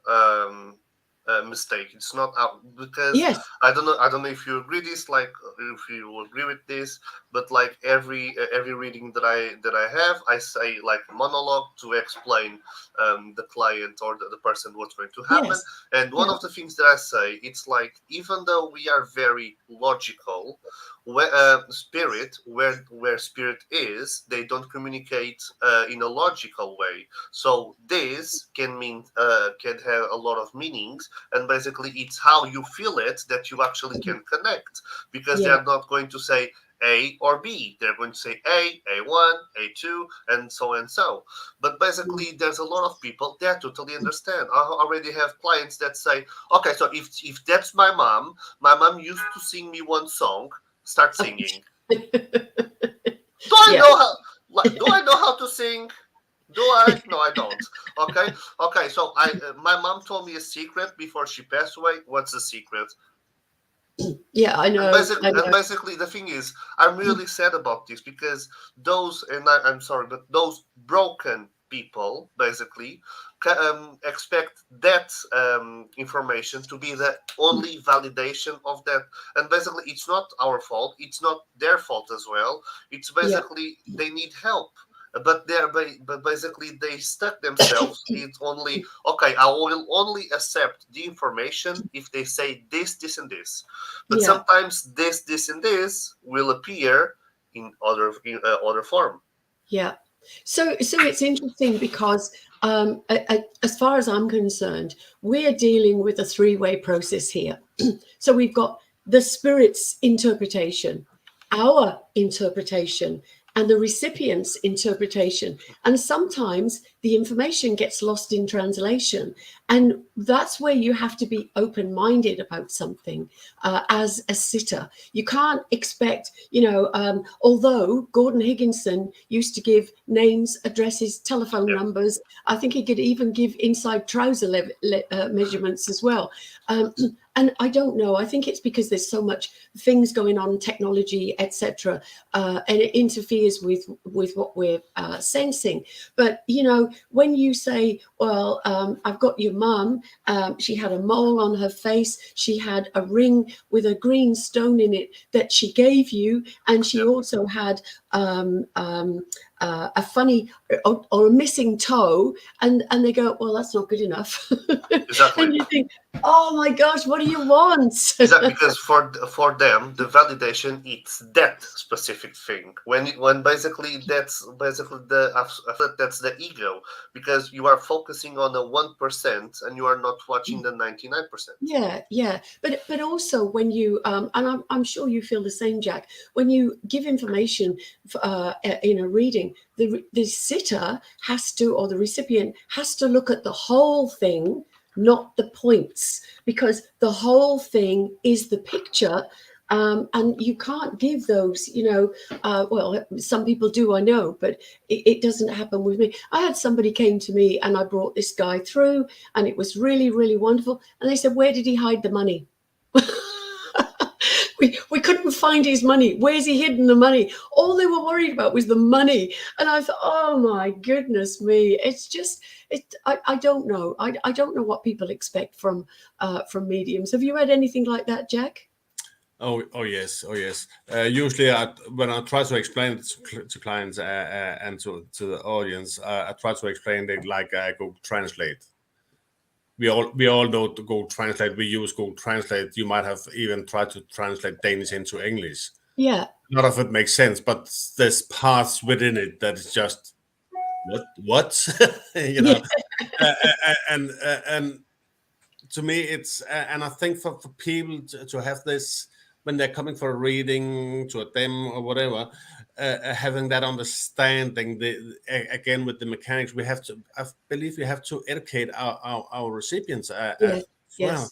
mistake. It's not out, because yes, I don't know if you agree this, like if you will agree with this, but like every reading that I have, I say like monologue to explain the client or the person what's going to happen. yes, And one of the things that I say, it's like, even though we are very logical, spirit, where spirit is, they don't communicate in a logical way. So this can mean can have a lot of meanings, and basically it's how you feel it that you actually can connect, because yeah, they're not going to say A or B. They're going to say A1, A2, and so and so. But basically, there's a lot of people that totally understand. I already have clients that say, okay, so if that's my mom used to sing me one song, start singing. Do I yeah, know how? Do I know how to sing? Do I? No, I don't. Okay. So my mom told me a secret before she passed away. What's the secret? yeah. I And know. basically, the thing is, I'm really sad about this, because those, and I'm sorry, but those broken people basically expect that information to be the only validation of that. And basically, it's not our fault. It's not their fault as well. It's Yeah, basically they need help. But basically they stuck themselves. It's only okay. I will only accept the information if they say this, and this. But yeah. sometimes this, and this will appear in other form. Yeah. So it's interesting because as far as I'm concerned, we're dealing with a three-way process here. So we've got the spirit's interpretation, our interpretation, and the recipient's interpretation. And sometimes the information gets lost in translation. And that's where you have to be open-minded about something as a sitter. You can't expect, although Gordon Higginson used to give names, addresses, telephone Yeah. numbers, I think he could even give inside trouser measurements as well. And I don't know. I think it's because there's so much things going on, technology, etc., and it interferes with what we're sensing. But when you say, "Well, I've got your mum. She had a mole on her face. She had a ring with a green stone in it that she gave you, and she also had a funny or a missing toe," and they go, "Well, that's not good enough." Exactly. And you think, Oh my gosh, what do you want? Exactly, because for them the validation it's that specific thing. When basically that's basically that's the ego, because you are focusing on the 1% and you are not watching the 99%. Yeah, but also when you and I'm sure you feel the same, Jack. When you give information in a reading, the sitter has to, or the recipient has to look at the whole thing, not the points, because the whole thing is the picture. And you can't give those, well, some people do, I know, but it doesn't happen with me. I had somebody came to me and I brought this guy through, and it was really, really wonderful. And they said, where did he hide the money? we couldn't find his money. Where's he hidden the money? All they were worried about was the money. And I thought, oh my goodness me. It's just, I don't know. I don't know what people expect from mediums. Have you had anything like that, Jack? Oh yes, oh yes. Usually, when I try to explain it to clients and to the audience, I try to explain it like Google Translate. We all know to Google Translate. We use Google Translate. You might have even tried to translate Danish into English. Yeah. A lot of it makes sense, but there's parts within it that is just what you know. And to me, it's and I think for people to have this when they're coming for a reading to a demo or whatever, having that understanding, again with the mechanics, we have to. I believe we have to educate our recipients Yes. as well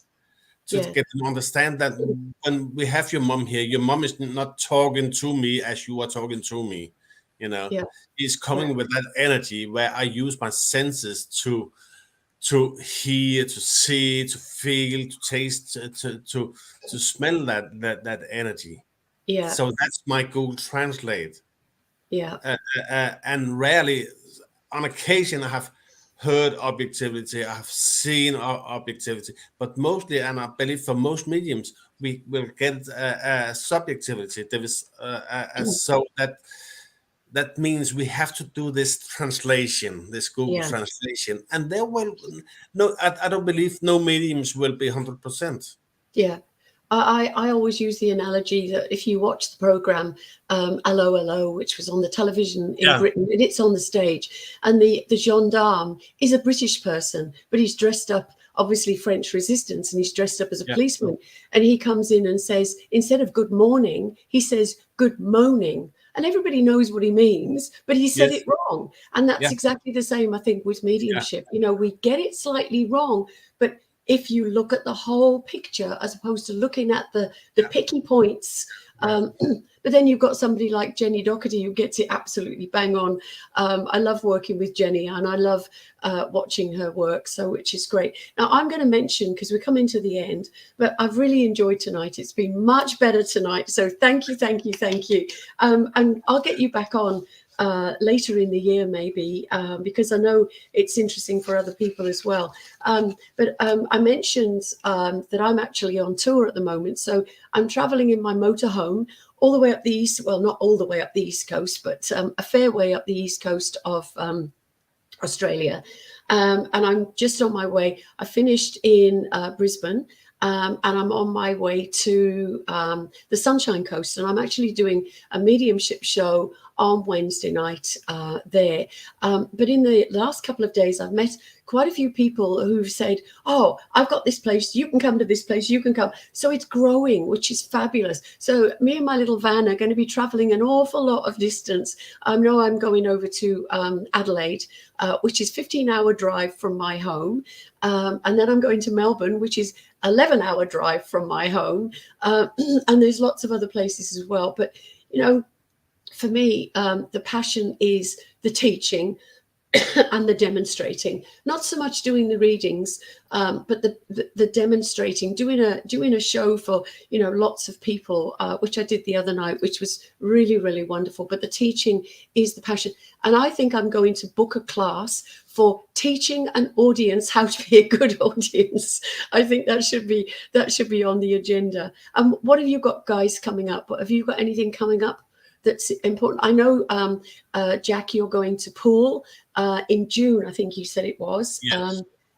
to Yes. get them to understand that when we have your mom here, your mom is not talking to me as you are talking to me. Yeah. He's coming with that energy where I use my senses to hear, to see, to feel, to taste, to smell that energy. Yeah. So that's my Google Translate. Yeah. And rarely, on occasion, I have heard objectivity, I have seen objectivity, but mostly, and I believe for most mediums, we will get subjectivity. There is so that means we have to do this translation, this Google Yeah. translation, and there will no. I don't believe no mediums will be 100%. Yeah. I always use the analogy that if you watch the program Hello, Hello, which was on the television in Britain, and it's on the stage, and the gendarme is a British person, but he's dressed up, obviously French resistance, and he's dressed up as a policeman. And he comes in and says, instead of good morning, he says good moaning. And everybody knows what he means, but he said it wrong. And that's exactly the same, I think, with mediumship. We get it slightly wrong, but if you look at the whole picture as opposed to looking at the picky points. But then you've got somebody like Jenny Doherty who gets it absolutely bang on. I love working with Jenny, and I love watching her work, which is great. Now, I'm going to mention, because we're coming to the end, but I've really enjoyed tonight. It's been much better tonight. So thank you. And I'll get you back on later in the year, maybe, because I know it's interesting for other people as well. But I mentioned that I'm actually on tour at the moment. So I'm traveling in my motorhome all the way up the east, well, not all the way up the east coast, but a fair way up the east coast of Australia. And I'm just on my way. I finished in Brisbane. And I'm on my way to the Sunshine Coast, and I'm actually doing a mediumship show on Wednesday night there. But in the last couple of days, I've met quite a few people who've said, oh, I've got this place, you can come to this place, you can come. So it's growing, which is fabulous. So me and my little van are going to be traveling an awful lot of distance. I know I'm going over to Adelaide, which is 15-hour drive from my home. And then I'm going to Melbourne, which is 11-hour drive from my home. And there's lots of other places as well. But, for me, the passion is the teaching and the demonstrating, not so much doing the readings, but the demonstrating, doing a show for lots of people, which I did the other night, which was really, really wonderful. But the teaching is the passion, and I think I'm going to book a class for teaching an audience how to be a good audience. I think that should be on the agenda. What have you got, guys, coming up? Have you got anything coming up that's important? I know, Jack, you're going to Poole in June, I think you said it was,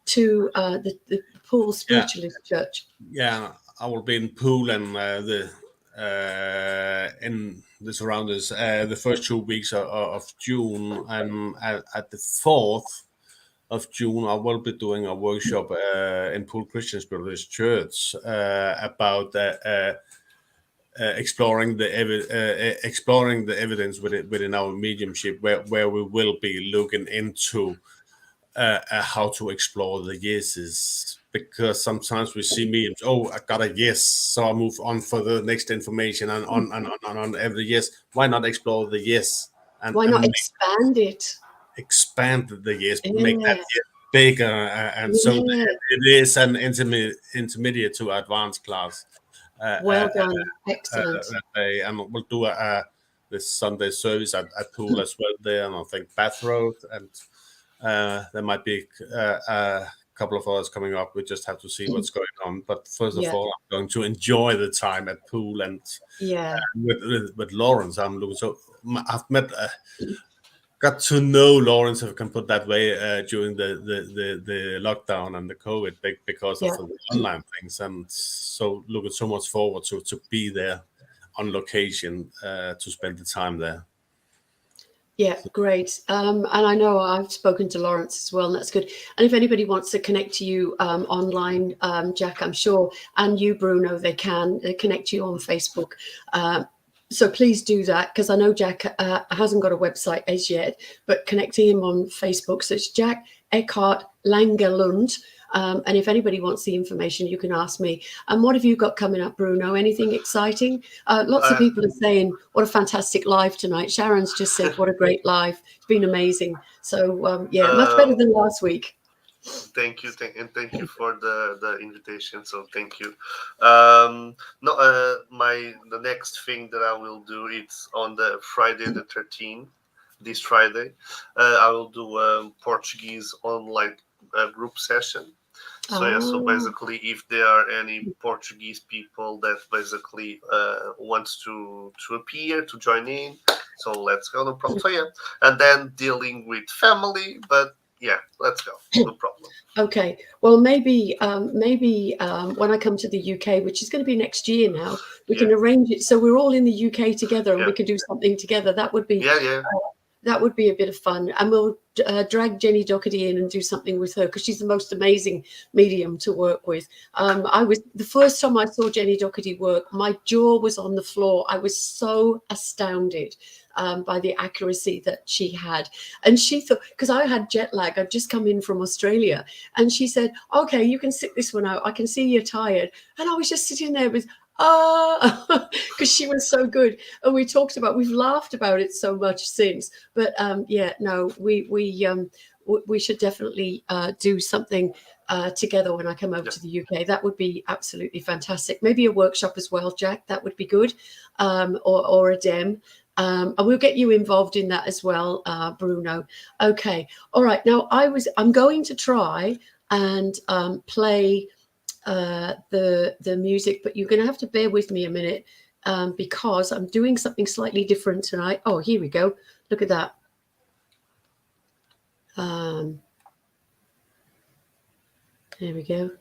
to the Poole Spiritualist Church. Yeah, I will be in Poole and in the surroundings the first 2 weeks of June, and at the 4th of June I will be doing a workshop in Poole Christian Spiritualist Church about exploring the evidence within our mediumship, where we will be looking into how to explore the yeses, because sometimes we see mediums. Oh, I got a yes, so I move on for the next information, and on every yes. Why not explore the yes Why not expand it? expand the yes, make Yeah. that yes bigger, and so Yeah. it is an intermediate to advanced class. Well done. Excellent. That day, and we'll do this Sunday service at Poole as well there, and I think Bath Road, and there might be a couple of others coming up. We just have to see what's going on. But first of all, I'm going to enjoy the time at Poole, and with Lawrence. I'm looking so. I've got to know Lawrence, if I can put that way, during the lockdown and the COVID, because of the online things, and so looking so much forward to be there on location to spend the time there. Yeah, great. And I know I've spoken to Lawrence as well, and that's good. And if anybody wants to connect to you online, Jack, I'm sure, and you, Bruno, they can connect you on Facebook. So please do that, because I know Jack hasn't got a website as yet, but connecting him on Facebook. So it's Jack Eckhart Langelund. And if anybody wants the information, you can ask me. And what have you got coming up, Bruno? Anything exciting? Lots of people are saying, what a fantastic live tonight. Sharon's just said, what a great live. It's been amazing. So, much better than last week. Thank you, and thank you for the invitation. So thank you. The next thing that I will do, it's on the Friday the 13th, this Friday. I will do a Portuguese online group session. So so basically, if there are any Portuguese people that basically wants to appear, to join in, so let's go, no problem. So and then dealing with family, but let's go, no problem. Okay, well, maybe when I come to the UK, which is going to be next year now, we can arrange it so we're all in the UK together, and we can do something together. That would be that would be a bit of fun, and we'll drag Jenny Doherty in and do something with her, because she's the most amazing medium to work with. The first time I saw Jenny Doherty work, my jaw was on the floor. I was so astounded by the accuracy that she had. And she thought, because I had jet lag, I'd just come in from Australia, and she said, okay, you can sit this one out. I can see you're tired. And I was just sitting there with, because she was so good. And we've laughed about it so much since. But we should definitely do something together when I come over to the UK. That would be absolutely fantastic. Maybe a workshop as well, Jack. That would be good. Or a dem. And we'll get you involved in that as well, Bruno. Okay. All right. Now I'm going to try and play the music, but you're going to have to bear with me a minute because I'm doing something slightly different tonight. Oh, here we go. Look at that. There we go.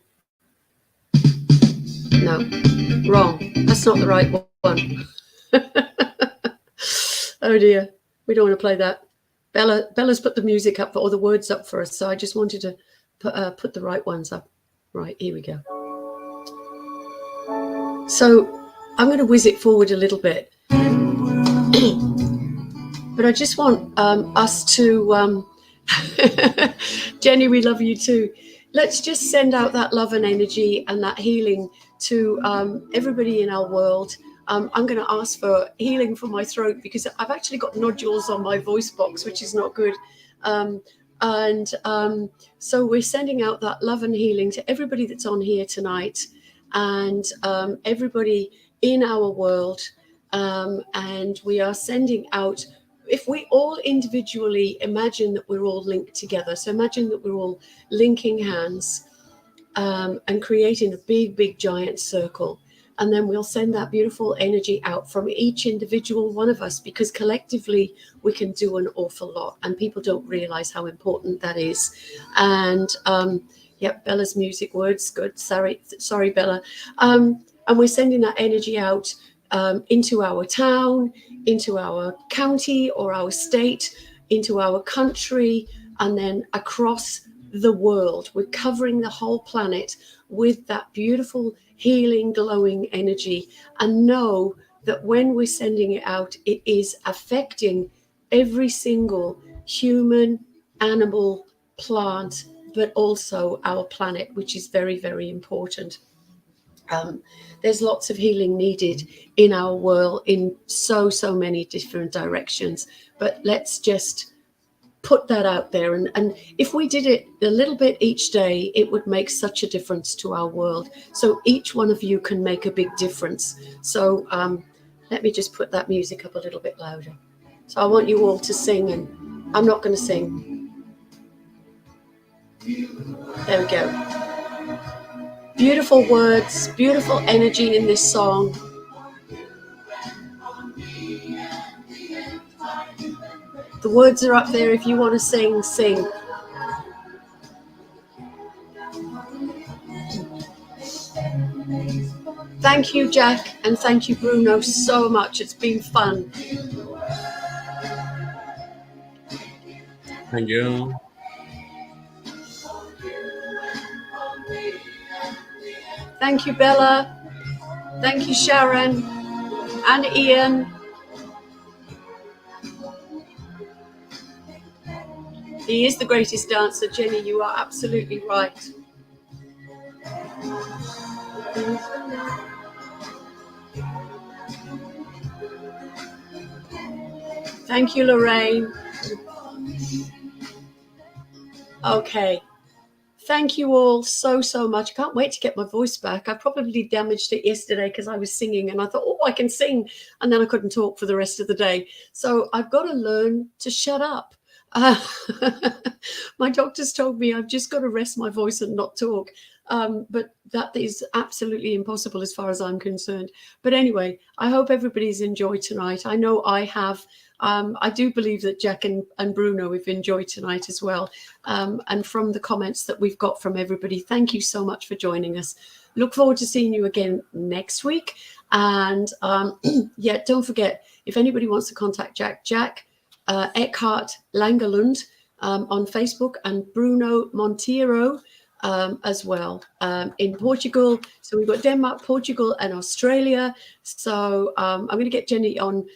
No, wrong. That's not the right one. Oh dear, we don't want to play that. Bella's put the music up or the words up for us, so I just wanted to put the right ones up. Right, here we go. So I'm going to whiz it forward a little bit, but I just want us to, Jenny, we love you too. Let's just send out that love and energy and that healing to everybody in our world. I'm going to ask for healing for my throat, because I've actually got nodules on my voice box, which is not good. So we're sending out that love and healing to everybody that's on here tonight, and everybody in our world. And we are sending out, if we all individually imagine that we're all linked together. So imagine that we're all linking hands and creating a big, big, giant circle. And then we'll send that beautiful energy out from each individual one of us, because collectively we can do an awful lot, and people don't realize how important that is. And Yep, Bella's music words. Good. Sorry, Bella. And we're sending that energy out into our town, into our county or our state, into our country, and then across the world. We're covering the whole planet with that beautiful, healing, glowing energy. And know that when we're sending it out, it is affecting every single human, animal, plant, but also our planet, which is very, very important. There's lots of healing needed in our world in so many different directions. But let's just put that out there. And if we did it a little bit each day, it would make such a difference to our world. So each one of you can make a big difference. So let me just put that music up a little bit louder. So I want you all to sing, and I'm not going to sing. There we go. Beautiful words, beautiful energy in this song. The words are up there. If you want to sing, sing. Thank you, Jack, and thank you, Bruno, so much. It's been fun. Thank you. Thank you, Bella. Thank you, Sharon and Ian. He is the greatest dancer, Jenny. You are absolutely right. Thank you, Lorraine. Okay. Thank you all so much. I can't wait to get my voice back. I probably damaged it yesterday because I was singing and I thought, oh, I can sing. And then I couldn't talk for the rest of the day. So I've got to learn to shut up. My doctors told me I've just got to rest my voice and not talk. But that is absolutely impossible as far as I'm concerned. But anyway, I hope everybody's enjoyed tonight. I know I have. I do believe that Jack and Bruno have enjoyed tonight as well. And from the comments that we've got from everybody, thank you so much for joining us. Look forward to seeing you again next week. And yeah, don't forget, if anybody wants to contact Jack Eckhart Langerlund on Facebook, and Bruno Monteiro as well in Portugal. So we've got Denmark, Portugal, and Australia. So I'm going to get Jenny on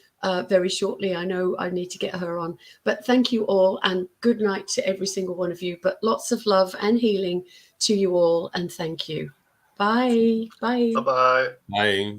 very shortly. I know I need to get her on. But thank you all, and good night to every single one of you. But lots of love and healing to you all, and thank you. Bye. Bye. Bye-bye. Bye.